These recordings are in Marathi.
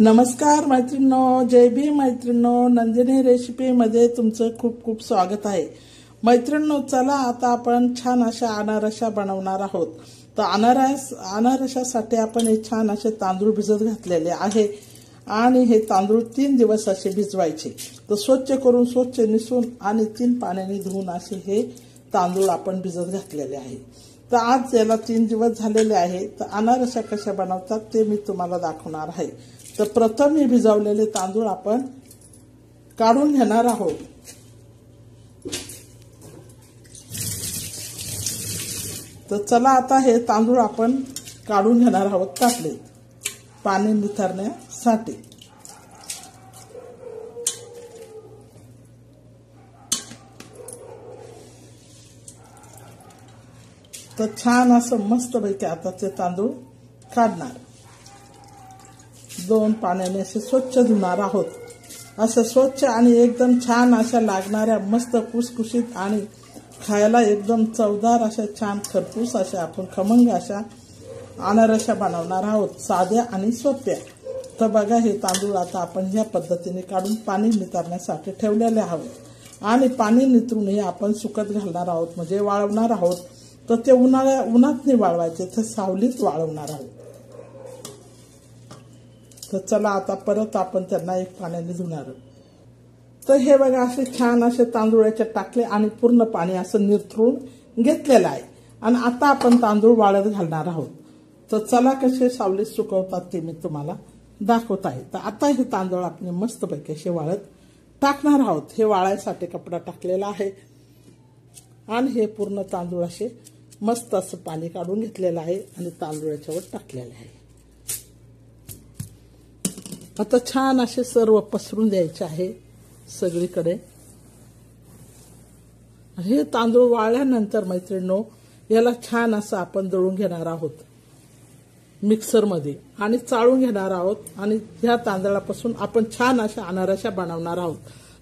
नमस्कार मैत्रिणींनो, जय भीम मैत्रिणींनो, नंदिनी रेसिपीमध्ये तुमचं खूप खूप स्वागत आहे। मैत्रिणींनो, चला आता आपण छान अशा अनारसा बनवणार आहोत। तर अनारसासाठी आपण हे छान असे तांदूळ भिजत घातलेले आहे आणि हे तांदूळ 3 दिवस असे भिजवायचे। तर स्वच्छ करून स्वच्छ निसून आणि 3 पाण्याने धुवून असे हे तांदूळ आपण भिजत घातलेले आहे। तर आज याला 3 दिवस झालेले आहे। तर अनारसा कशा बनवतात ते मी तुम्हाला दाखवणार आहे। तर प्रथम हे भिजवलेले तांदूळ आपण काढून घेणार आहोत। तर चला आता हे तांदूळ आपण काढून घेणार आहोत टाकले पाणी निथरण्यासाठी। तर छान असं मस्तपैकी आता ते तांदूळ काढणार। 2 पाण्याने असे स्वच्छ धुणार आहोत। असं स्वच्छ आणि एकदम छान अशा लागणाऱ्या मस्त कुसकुशीत आणि खायला एकदम चवदार अशा छान खरपूस अशा आपण खमंग अशा अनारसा बनवणार आहोत, साध्या आणि सोप्या। तर बघा हे तांदूळ आता आपण ह्या पद्धतीने काढून पाणी नितरण्यासाठी ठेवलेले आहोत आणि पाणी नितरून हे आपण सुकत घालणार आहोत, म्हणजे वाळवणार आहोत। तर ते उन्हात नाही वाळवायचे, तर सावलीत वाळवणार आहोत। तर चला आता परत आपण त्यांना एक पाण्याने धुणार। तर हे बघा असे छान असे तांदूळाचे टाकले आणि पूर्ण पाणी असं निथरून घेतलेलं आहे आणि आता आपण तांदूळ वाळत घालणार आहोत। तर चला कसे सावलीत सुकवतात ते मी तुम्हाला दाखवत आहे। तर आता हे तांदूळ आपण मस्तपैकी असे वाळत टाकणार आहोत। हे वाळायसाठी कपडा टाकलेला आहे आणि हे पूर्ण तांदूळ असे मस्त असं पाणी काढून घेतलेलं आहे आणि तांदूळाच्यावर टाकलेलं आहे। आता छान असे सर्व पसरून द्यायचे आहे सगळीकडे। हे तांदूळ वाळल्यानंतर मैत्रिणींनो याला छान असं आपण दळून घेणार आहोत मिक्सरमध्ये आणि चाळून घेणार आहोत आणि ह्या तांदळापासून आपण छान अशा अनारसा बनवणार आहोत।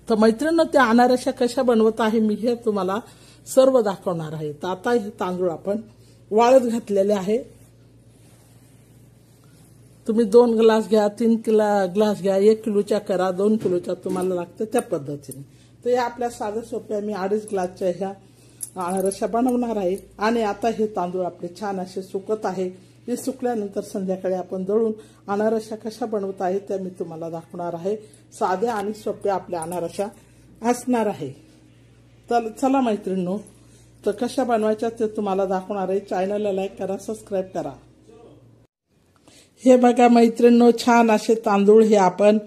तर मैत्रिणींनो, त्या अनारसा कशा बनवत आहे मी हे तुम्हाला सर्व दाखवणार आहे। तर आता हे तांदूळ आपण वाळत घातलेले आहे। तुम्ही 2 ग्लास घ्या, 3 ग्लास घ्या, 1 किलोच्या करा, 2 किलोच्या तुम्हाला लागतं त्या पद्धतीने। तर या आपल्या साध्या सोप्या मी 2.5 ग्लासच्या ह्या अनारसा बनवणार आहे आणि आता हे तांदूळ आपले छान असे सुकत आहे। हे सुकल्यानंतर संध्याकाळी आपण दळून अनारसा कशा बनवत आहे त्या मी तुम्हाला दाखवणार आहे। साध्या आणि सोप्या आपल्या अनारसा असणार आहे। तर चला मैत्रिणींनो, तर कशा बनवायच्या ते तुम्हाला दाखवणार आहे। चॅनलला लाईक करा, सबस्क्राईब करा। हे बघा मैत्रिणींनो, छान असे तांदूळ हे आपण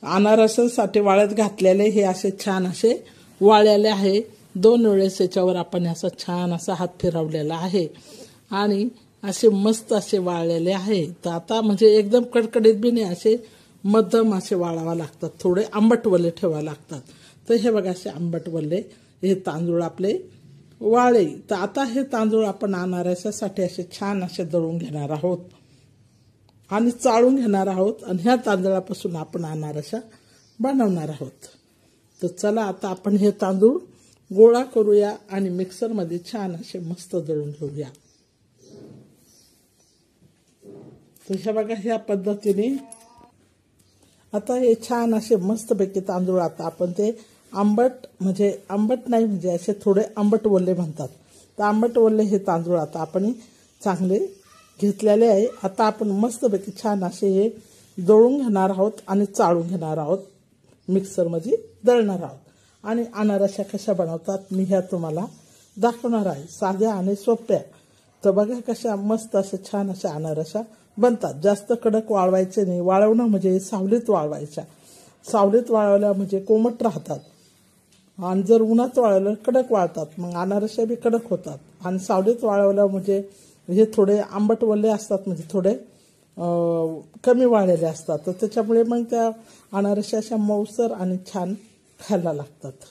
अनारसासाठी वाळत घातलेले हे असे छान असे वाळलेले आहे। 2 वेळेस याच्यावर आपण असं छान असा हात फिरवलेला आहे आणि असे मस्त असे वाळलेले आहे। तर आता म्हणजे एकदम कडकडीत बी नाही, असे मध्यम असे वाळावा लागतात, थोडे आंबट वल्ले ठेवावे लागतात। तर हे बघा असे आंबट वल्ले हे तांदूळ आपले वाळे। तर आता हे तांदूळ आपण अनारसासाठी असे छान असे दळून घेणार आहोत आणि चाळून घेणार आहोत आणि ह्या तांदळापासून आपण अनारसा बनवणार आहोत। तर चला आता आपण हे तांदूळ गोळा करूया आणि मिक्सरमध्ये छान असे मस्त दळून घेऊया। तर हे बघा ह्या पद्धतीने आता हे छान असे मस्तपैकी तांदूळ आता आपण ते आंबट नाही म्हणजे असे थोडे आंबट वल्ले म्हणतात। तर आंबट वल्ले हे तांदूळ आता आपण चांगले घेतलेले आहे। आता आपण मस्तपैकी छान असे हे दळून घेणार आहोत आणि चाळून घेणार आहोत, मिक्सरमध्ये दळणार आहोत आणि अनारसा कशा बनवतात मी ह्या तुम्हाला दाखवणार आहे, साध्या आणि सोप्या। तर बघा कशा मस्त असे छान अशा अनारसा बनतात। जास्त कडक वाळवायचे नाही, वाळवणं म्हणजे सावलीत वाळवायच्या। सावलीत वाळवल्या म्हणजे कोमट राहतात आणि जर उन्हात वाळवलं कडक वाळतात, मग अनारसा बी कडक होतात। आणि सावलीत वाळवल्या म्हणजे हे थोडे आंबट वल्ले असतात, म्हणजे थोडे कमी वाळलेले असतात। तर त्याच्यामुळे मग त्या अनारसा अशा मऊसर आणि छान खायला लागतात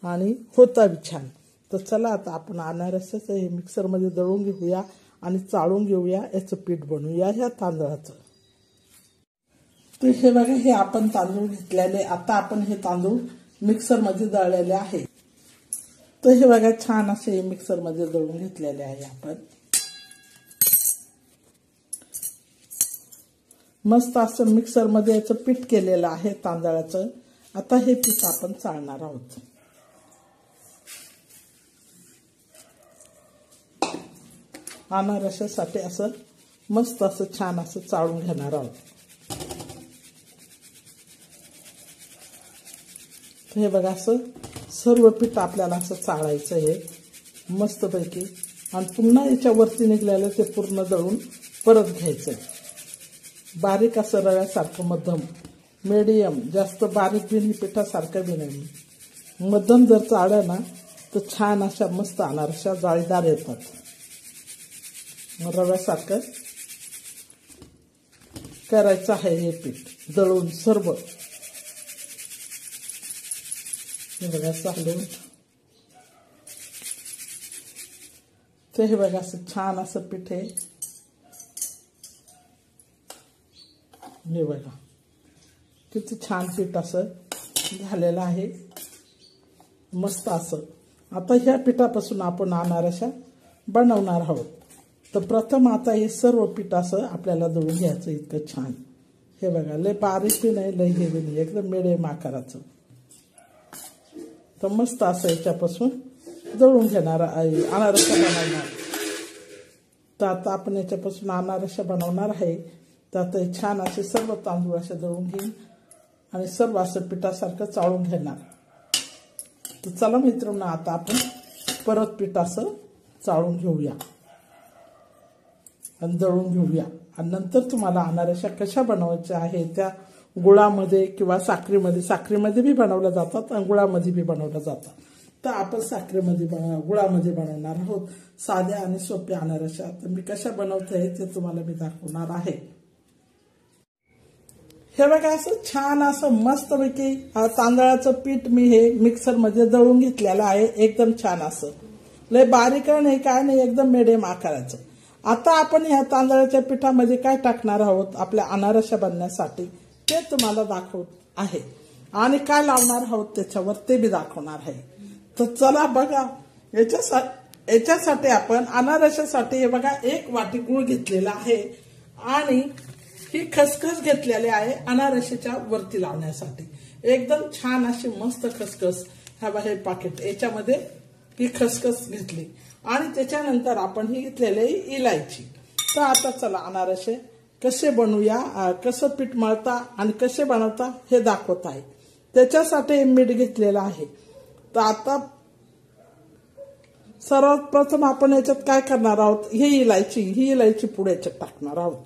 आणि होता बी छान। तर चला आता आपण अनारसाचं हे मिक्सरमध्ये दळून घेऊया आणि चाळून घेऊया, याचं पीठ बनवूया ह्या तांदळाचं। तर हे बघा हे आपण तांदूळ घेतलेले, आता आपण हे तांदूळ मिक्सरमध्ये दळलेले आहे। तर हे बघा छान असे हे मिक्सरमध्ये दळून घेतलेले आहे आपण। मस्त असं मिक्सरमध्ये याचं पीठ केलेलं आहे तांदळाचं। आता हे पीठ आपण चाळणार आहोत। अनारशासाठी असं मस्त असं छान असं चाळून घेणार आहोत। हे बघा असं सर्व पीठ आपल्याला असं चाळायचं आहे मस्तपैकी, आणि पुन्हा याच्यावरती निघलेलं ते पूर्ण दळून परत घ्यायचं। बारीक असं रव्यासारखं मध्यम मीडियम, जास्त बारीक बी नाही पिठासारखं बी नाही, मध्यम जर चाळलं ना तर छान अशा मस्त अनारशा जाळीदार येतात। रव्यासारखं करायचं आहे हे पीठ दळून सर्व। हे बघा चालून ते हे बघा असं छान असं पीठ आहे। हे बघा किती छान पीठ असं झालेलं आहे मस्त असं। आता ह्या पिठापासून आपण अनारशा बनवणार आहोत। तर प्रथम आता हे सर्व पीठ असं आपल्याला दळून घ्यायचं इतकं छान। हे बघा लय बारीक बी नाही लय हे बी नाही, एकदम मिडियम आकाराचं। तर मस्त असं याच्यापासून दळून घेणार आहे अनारसा बनवणार। तर आता आपण याच्यापासून अनारसा बनवणार आहे। तर आता छान असे सर्व तांदूळ असे दळून घेईन आणि सर्व असं पिठासारखं चाळून घेणार। तर चला मित्रांनो आता आपण परत पीठ असं चाळून घेऊया आणि दळून घेऊया, आणि नंतर तुम्हाला अनारशा कशा बनवायच्या आहे त्या गुळामध्ये किंवा साखरेमध्ये, साखरेमध्ये बी बनवल्या जातात आणि गुळामध्ये बी बनवल्या जातात। तर आपण साखरेमध्ये गुळामध्ये बनवणार आहोत साध्या आणि सोप्या अनारशा। तर मी कशा बनवते ते तुम्हाला मी दाखवणार आहे। हे बघा असं छान असं मस्तपैकी तांदळाचं पीठ मी हे मिक्सरमध्ये दळून घेतलेलं आहे, एकदम छान असं लय बारीक नाही काय नाही, एकदम मिडियम आकाराचं। आता आपण ह्या तांदळाच्या पिठामध्ये काय टाकणार आहोत आपल्या अनारशा बनण्यासाठी ते तुम्हाला दाखवत आहे, आणि काय लावणार आहोत त्याच्यावर ते बी दाखवणार आहे। तर चला बघा याच्यासाठी आपण अनारशासाठी हे बघा 1 वाटी गूळ घेतलेला आहे, आणि ही खसखस घेतलेली आहे अनारशाच्या वरती लावण्यासाठी। एकदम छान अशी मस्त खसखस हे पाकिट याच्यामध्ये ही खसखस घेतली, आणि त्याच्यानंतर आपण ही घेतलेली इलायची। तर आता चला अनारसे कसे बनवूया, कसं पीठ मळता आणि कसे बनवता हे दाखवत आहे। त्याच्यासाठी मीठ घेतलेलं आहे। तर आता सर्वात प्रथम आपण याच्यात काय करणार आहोत, ही इलायची पुढे याच्यात टाकणार आहोत।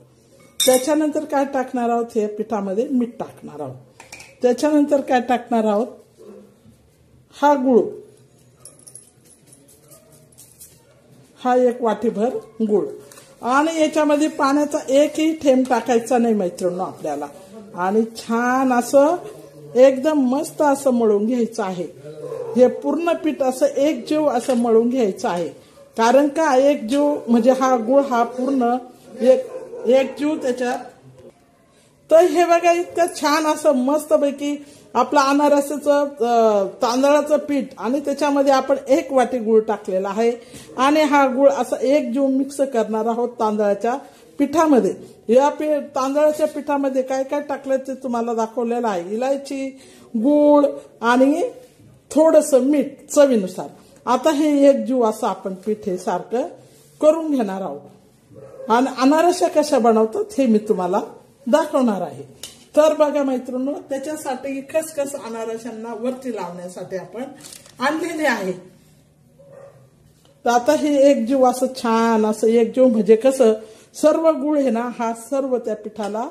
त्याच्यानंतर काय टाकणार आहोत, हे पिठामध्ये मीठ टाकणार आहोत। त्याच्यानंतर काय टाकणार आहोत, हा गुळ, हा 1 वाटीभर गुळ, आणि याच्यामध्ये पाण्याचा एकही थेंब टाकायचा नाही मैत्रिणींनो आपल्याला, आणि छान असं एकदम मस्त असं मळून घ्यायचं आहे। हे पूर्ण पीठ असं एकजीव असं मळून घ्यायचं आहे, कारण का एकजीव म्हणजे हा गुळ हा पूर्ण एकजीव त्याच्यात। तर हे बघा इतकं छान असं मस्तपैकी आपलं अनारसाचं तांदळाचं पीठ, आणि त्याच्यामध्ये आपण 1 वाटी गूळ टाकलेला आहे, आणि हा गूळ असं एकजीव मिक्स करणार आहोत तांदळाच्या पिठामध्ये। या तांदळाच्या पिठामध्ये काय काय टाकलं ते तुम्हाला दाखवलेलं आहे, इलायची, गूळ आणि थोडंसं मीठ चवीनुसार। आता हे एकजीव असं आपण पीठ हे सारखं करून घेणार आहोत, आणि अनारशा कशा बनवतात हे मी तुम्हाला दाखवणार आहे। तर बघा मैत्रिणींनो, त्याच्यासाठी खसखस अनारशांना वरती लावण्यासाठी आपण आणलेले आहे। तर आता हे एकजीव असं छान असं एकजीव म्हणजे कसं सर्व गुळ आहे ना हा सर्व त्या पिठाला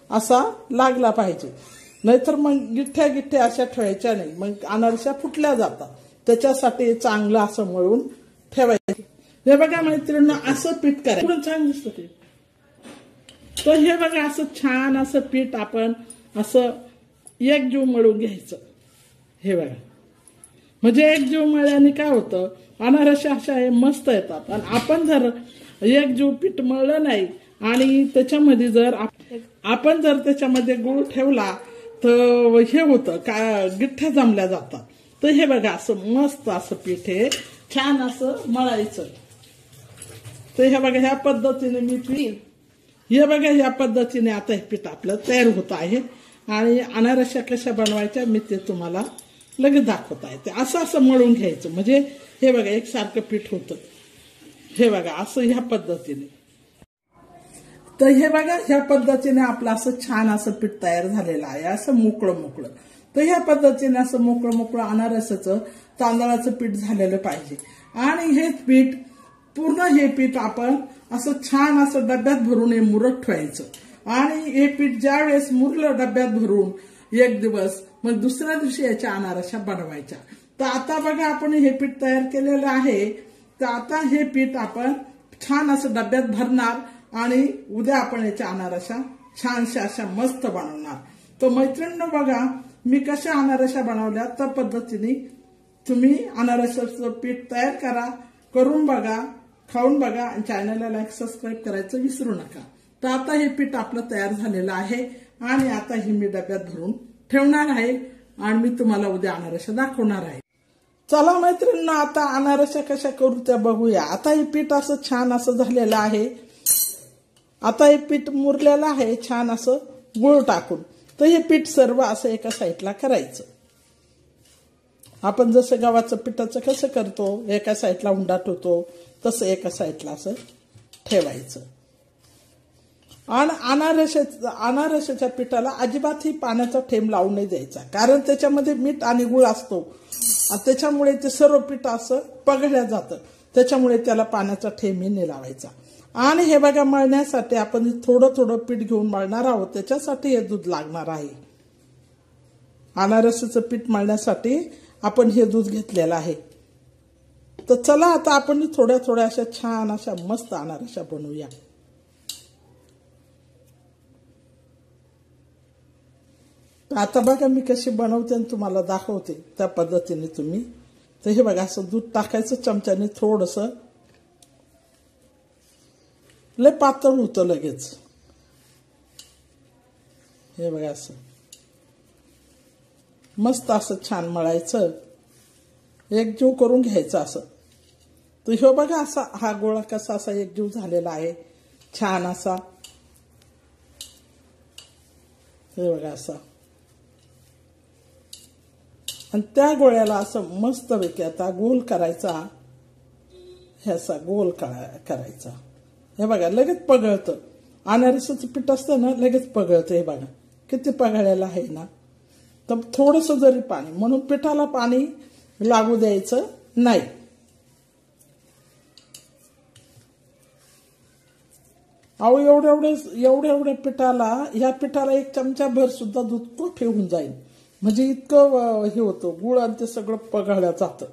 असा लागला पाहिजे, नाहीतर मग गिठ्ठ्या अशा ठेवायच्या नाही, मग अनारशा फुटल्या जातात। त्याच्यासाठी चांगलं असं मळून ठेवायचं। हे बघा मैत्रिणींनो असं पीठ करायचं चांगलं दिसतं ते। तर हे बघा असं छान असं पीठ आपण असं एकजीव मळून घ्यायचं। हे बघा म्हणजे एकजीव मळल्याने काय होतं, अनारशा अशा हे मस्त येतात। आणि आपण जर एकजीव पीठ मळलं नाही आणि त्याच्यामध्ये जर आपण जर त्याच्यामध्ये गूळ ठेवला तर हे होतं काय गिठ्ठ्या जमल्या जातात। तर हे बघा असं मस्त असं पीठ हे छान असं मळायचं। तर हे बघा ह्या पद्धतीने मी पीठ हे बघा या पद्धतीने आता हे पीठ आपलं तयार होत आहे आणि अनारशा कशा बनवायच्या मी ते तुम्हाला लगेच दाखवत आहे. ते असं मळून घ्यायचं म्हणजे हे बघा एकसारखं पीठ होतं. हे बघा असं ह्या पद्धतीने. तर हे बघा ह्या पद्धतीने आपलं असं छान असं पीठ तयार झालेलं आहे, असं मोकळं मोकळं. तर ह्या पद्धतीने असं मोकळं मोकळं अनारसाचं तांदळाचं पीठ झालेलं पाहिजे. आणि हे पीठ पूर्ण हे पीठ आपण असं छान असं डब्यात भरून हे मुरत ठेवायचं. आणि हे पीठ ज्या वेळेस मुरलं डब्यात भरून एक दिवस, मग दुसऱ्या दिवशी याच्या अनारशा बनवायच्या. तर आता बघा आपण हे पीठ तयार केलेलं आहे. तर आता हे पीठ आपण छान असं डब्यात भरणार आणि उद्या आपण याच्या अनारशा छानशा अशा मस्त बनवणार. तर मैत्रिणींनो बघा मी कशा अनारशा बनवल्या त्या पद्धतीने तुम्ही अनारसाचं पीठ तयार करून बघा, खाऊन बघा आणि चॅनलला लाईक सबस्क्राईब करायचं विसरू नका. तर आता हे पीठ आपलं तयार झालेलं आहे आणि आता हे मी डब्यात भरून ठेवणार आहे आणि मी तुम्हाला उद्या अनारशा दाखवणार आहे. चला मैत्रिणींनो आता अनारशा कशा करू त्या बघूया. आता हे पीठ असं छान असं झालेलं आहे. आता हे पीठ मुरलेलं आहे छान असं गुळ टाकून. तर हे पीठ सर्व असं एका साईडला करायचं. आपण जसं गव्हाचं पिठाचं कसं करतो एका साईडला उंडा ठेवतो तसं एका साईडला असं ठेवायचं. आणि अनारशाच्या पिठाला अजिबातही पाण्याचा थेंब लावू नाही द्यायचा, कारण त्याच्यामध्ये मीठ आणि गुळ असतो. त्याच्यामुळे ते सर्व पीठ असं पगळल्या जातं. त्याच्यामुळे त्याला पाण्याचा थेंबही नाही लावायचा. आणि हे बघा मळण्यासाठी आपण थोडं थोडं पीठ घेऊन मळणार आहोत. त्याच्यासाठी हे दूध लागणार आहे. अनारसाचं पीठ मळण्यासाठी आपण हे दूध घेतलेलं आहे. तर चला आता आपण थोड्या थोड्या अशा छान अशा मस्त अनारशा बनवूया. आता बघा मी कशी बनवते आणि तुम्हाला दाखवते त्या पद्धतीने तुम्ही. तर हे बघा असं दूध टाकायचं चमच्याने थोडंसं, लय पातळ होतं लगेच. हे बघा असं मस्त असं छान मळायचं, एकजीव करून घ्यायचं असं. तर हे बघा असा हा गोळा कसा असा एकजीव झालेला आहे छान असा. हे बघा असा. आणि त्या गोळ्याला असं मस्तपैकी आता गोल करायचा. हे असा गोल करायचा. हे बघा लगेच पगळतं. अनारसाचं पीठ असतं ना लगेच पगळतं. हे बघा किती पगळलेलं आहे ना. तर थोडंसं जरी पाणी, म्हणून पिठाला पाणी लागू द्यायचं नाही. अहो एवढ्या पिठाला, ह्या पिठाला एक चमचा भर सुद्धा दूध तो ठेवून जाईल. म्हणजे इतकं हे होतं गुळ आणि ते सगळं पगळल्या जातं.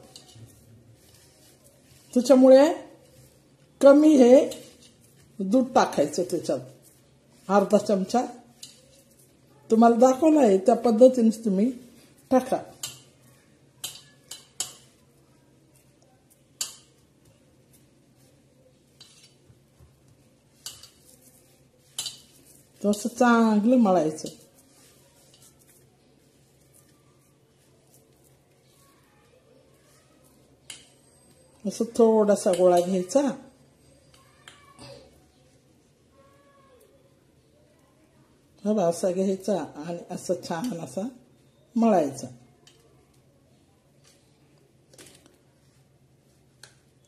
त्याच्यामुळे कमी हे दूध टाकायचं त्याच्यात, अर्धा चमचा. तुम्हाला दाखवलं आहे त्या पद्धतीने तुम्ही टाका. तसं चांगलं मळायचं. असं थोडासा गोळा घ्यायचा. हा असा घ्यायचा आणि असं छान असा मळायचा.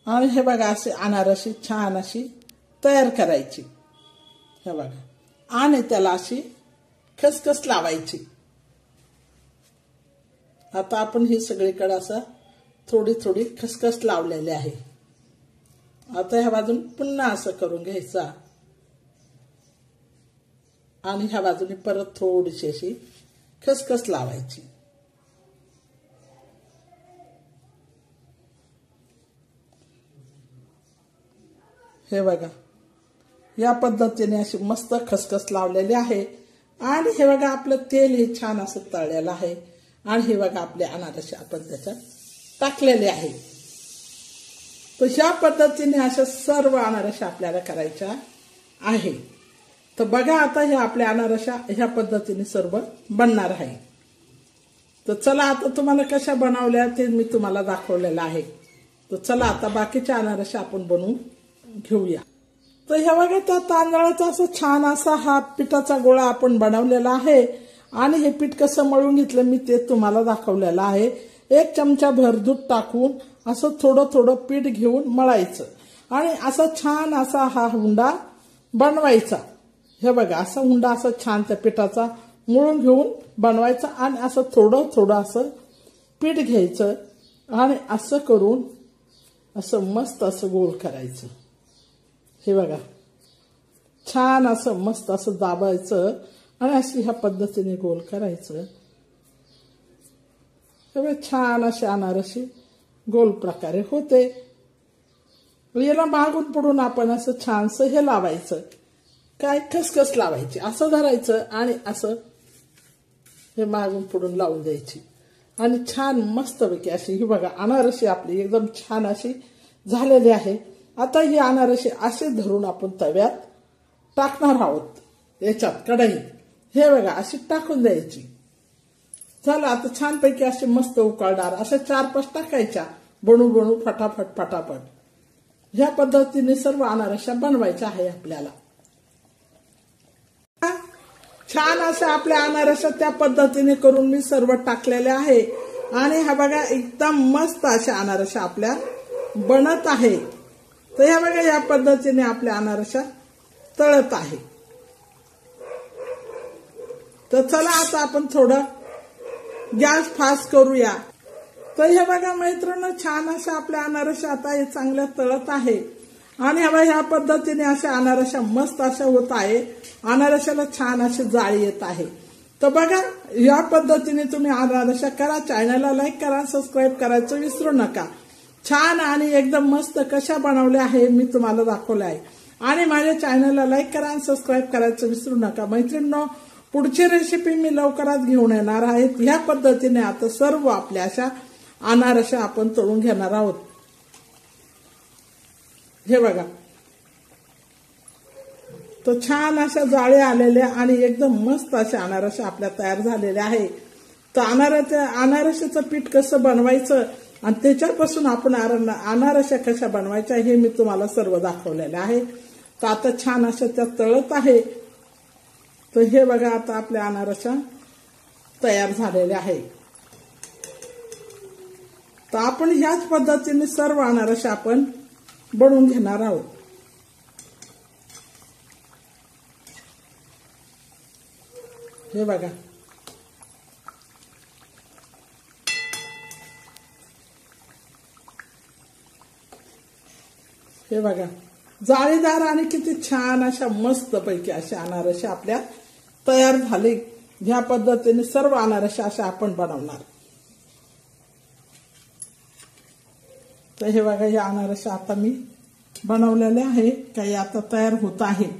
आणि हे बघा असे अनारशी छान अशी तयार करायची. हे बघा. आणि त्याला अशी खसखस लावायची. आता आपण हे सगळीकडे असं थोडी थोडी खसखस लावलेली आहे. आता ह्या बाजून पुन्हा असं करून घ्यायचा आणि ह्या बाजूने परत थोडीशी अशी खसखस लावायची. हे बघा या पद्धतीने अशी मस्त खसखस लावलेली आहे. आणि हे बघा आपलं तेल हे छान असं तळलेलं आहे. आणि हे बघा आपले अनारसे आपण त्याच्यात टाकलेले आहे. तर ह्या पद्धतीने अशा सर्व अनारसे आपल्याला करायच्या आहे. तर बघा आता हे आपल्या अनारशा ह्या पद्धतीने सर्व बनणार आहे. तर चला आता तुम्हाला कशा बनवल्या ते मी तुम्हाला दाखवलेलं आहे. तर चला आता बाकीच्या अनारशा आपण बनवून घेऊया. तर ह्या बघा त्या तांदळाचा असं छान असा हा पिठाचा गोळा आपण बनवलेला आहे आणि हे पीठ कसं मळून घेतलं मी ते तुम्हाला दाखवलेलं आहे। 1 चमचा भर दूध टाकून असं थोडं थोडं पीठ घेऊन मळायचं आणि असा छान असा हा हुंडा बनवायचा। हे बघा असा हुंडा असं छान त्या पिठाचा मळून घेऊन बनवायचा आणि असं थोडं थोडं असं पीठ घ्यायचं आणि असं करून असं मस्त असं गोल करायचं। हे बघा छान असं मस्त असं दाबायचं आणि अशी ह्या पद्धतीने गोल करायचं। हे बघा छान अशी अनारशी गोल प्रकारे होते। याला मागून पुढून आपण असं छानसं हे लावायचं, काय खसखस लावायची, असं धरायचं आणि असं हे मागून पुढून लावून द्यायची आणि छान मस्तपैकी अशी ही बघा अनारशी आपली एकदम छान अशी झालेली आहे। आता ही अनारशी असे धरून आपण तव्यात टाकणार आहोत, याच्यात कढईत हे बघा अशी टाकून द्यायची। चला आता छानपैकी असे मस्त उकळणार अशा 4-5 टाकायच्या बनू बनू फटाफट फटाफट। ह्या पद्धतीने सर्व अनारशा बनवायच्या आहे आपल्याला। छान अशा आपल्या अनारशा त्या पद्धतीने करून मी सर्व टाकलेले आहे आणि हा बघा एकदम मस्त अशा अनारशा आपल्या बनत आहे। तर ह्या बघा या पद्धतीने आपल्या अनारशा तळत आहे। तर चला आता आपण थोडं गॅस फास्ट करूया। तर हे बघा मैत्रिणी छान अशा आपल्या अनारशा आता हे चांगल्या तळत आहे आणि ह्या पद्धतीने अशा अनारशा मस्त अशा होत आहे। अनारशाला छान अशी जाळी येत आहे। तर बघा या पद्धतीने तुम्ही अनारशा करा, चॅनलला लाईक करा, सबस्क्राईब करायचं विसरू नका। छान आणि एकदम मस्त कशा बनवल्या आहे मी तुम्हाला दाखवलं आहे आणि माझ्या चॅनलला लाईक करा आणि सबस्क्राईब करायचं विसरू नका। मैत्रिणींनो पुढची रेसिपी मी लवकरच घेऊन येणार आहे। ह्या पद्धतीने आता सर्व आपल्या अशा अनारशा आपण तळून घेणार आहोत। हे बघा तर छान अशा जाळ्या आलेल्या आणि एकदम मस्त अशा अनारशा आपल्या तयार झालेल्या आहे। तर अनारशाचं पीठ कसं बनवायचं आणि त्याच्यापासून आपण अनारशा कशा बनवायच्या हे मी तुम्हाला सर्व दाखवलेलं आहे। तर आता छान अशा त्या तळत आहे। तर हे बघा आता आपल्या अनारशा तयार झालेल्या आहे। तर आपण ह्याच पद्धतीने सर्व अनारशा आपण बनवून घेणार आहोत। हे बघा हे बघा जाळीदार आणि किती छान अशा मस्त पैकी अशा अनारशा आपल्या तयार झाले। ह्या पद्धतीने सर्व अनारशा अशा आपण बनवणार। तर हे बघा या अनारशा आता मी बनवलेले आहे, काही आता तयार होत आहे।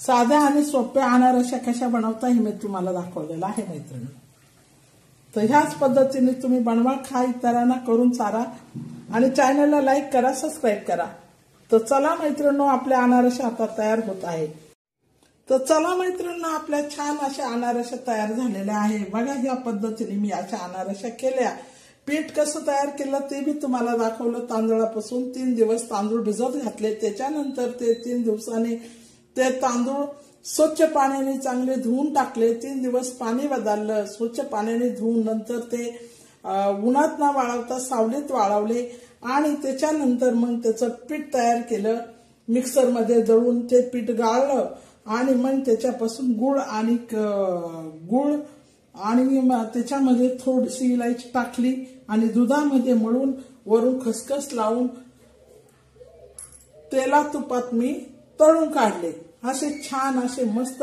साध्या आणि सोप्या अनारशा कशा बनवता हे मी तुम्हाला दाखवलेलं आहे मैत्रिणी। तर ह्याच पद्धतीने तुम्ही बनवा, खा, इतरांना करून चारा आणि चॅनलला लाईक करा, सबस्क्राईब करा। तर चला मैत्रिणींनो आपल्या अनारशा आता तयार होत आहे। तर चला मैत्रिणींनो आपल्या छान अशा अनारशा तयार झालेल्या आहे। बघा ह्या पद्धतीने मी अशा अनारशा केल्या। पीठ कसं तयार केलं ते मी तुम्हाला दाखवलं। तांदळापासून 3 दिवस तांदूळ भिजत घातले, त्याच्यानंतर ते 3 दिवसांनी ते तांदूळ स्वच्छ पाण्याने चांगले धुवून टाकले। 3 दिवस पाणी बदललं, स्वच्छ पाण्याने धुवून नंतर ते उन्हात न वाळवता सावलीत वाळवले आणि त्याच्यानंतर मग त्याचं पीठ तयार केलं। मिक्सरमध्ये दळून ते पीठ गाळलं आणि मग त्याच्यापासून गुळ आणि त्याच्यामध्ये थोडीशी इलायची टाकली आणि दुधामध्ये मळून वरून खसखस लावून तेला तुपात मी तळून काढले। असे छान असे मस्त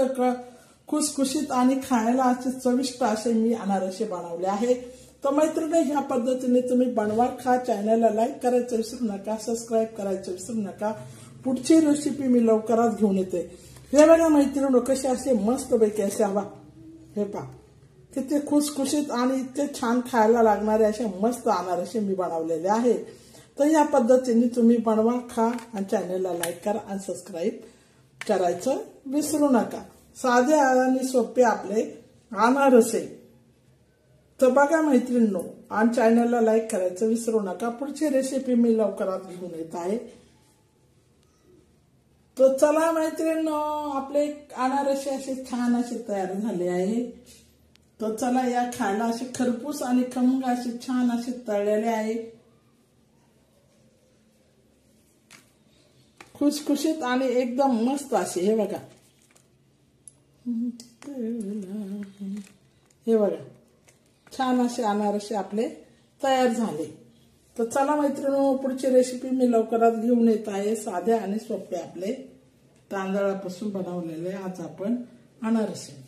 खुसखुशीत आणि खायला असे चविष्ट असे मी अनारसे बनवले आहे। तर मैत्रिणी ह्या पद्धतीने तुम्ही बनवा, खा, चॅनलला लाईक करायचं विसरू नका, सबस्क्राईब करायचं विसरू नका। पुढची रेसिपी मी लवकरच घेऊन येते। हे बघा मैत्रिणी कसे असे मस्त पैकी असे हवा हे पहा किती खुसखुशीत आणि इतके छान खायला लागणारे असे मस्त अनारसे मी बनवलेले आहे। तर या पद्धतीने तुम्ही बनवा, खा आणि चॅनलला लाईक करा आणि सबस्क्राईब करायचं विसरू नका। साधे आणि सोपे आपले अनारसे। तर बघा मैत्रिणींनो आणि चॅनलला लाईक करायचं विसरू नका। पुढची रेसिपी मी लवकरात घेऊन येत आहे। तो चला मैत्रिणींनो, आपले अनारसे असे छान असे तयार झाले आहे. तो चला या खायला. असे खरपूस आणि खमंग असे छान असे तळलेले आहे. खुसखुशीत आणि एकदम मस्त असे. हे बघा, हे बघा, छान असे अनारसे आपले तयार झाले. तर चला मैत्रिणींनो, पुढची रेसिपी मी लवकरात घेऊन येत आहे. साध्या आणि सोपे आपले तांदळापासून बनवलेले आज आपण अनारसे.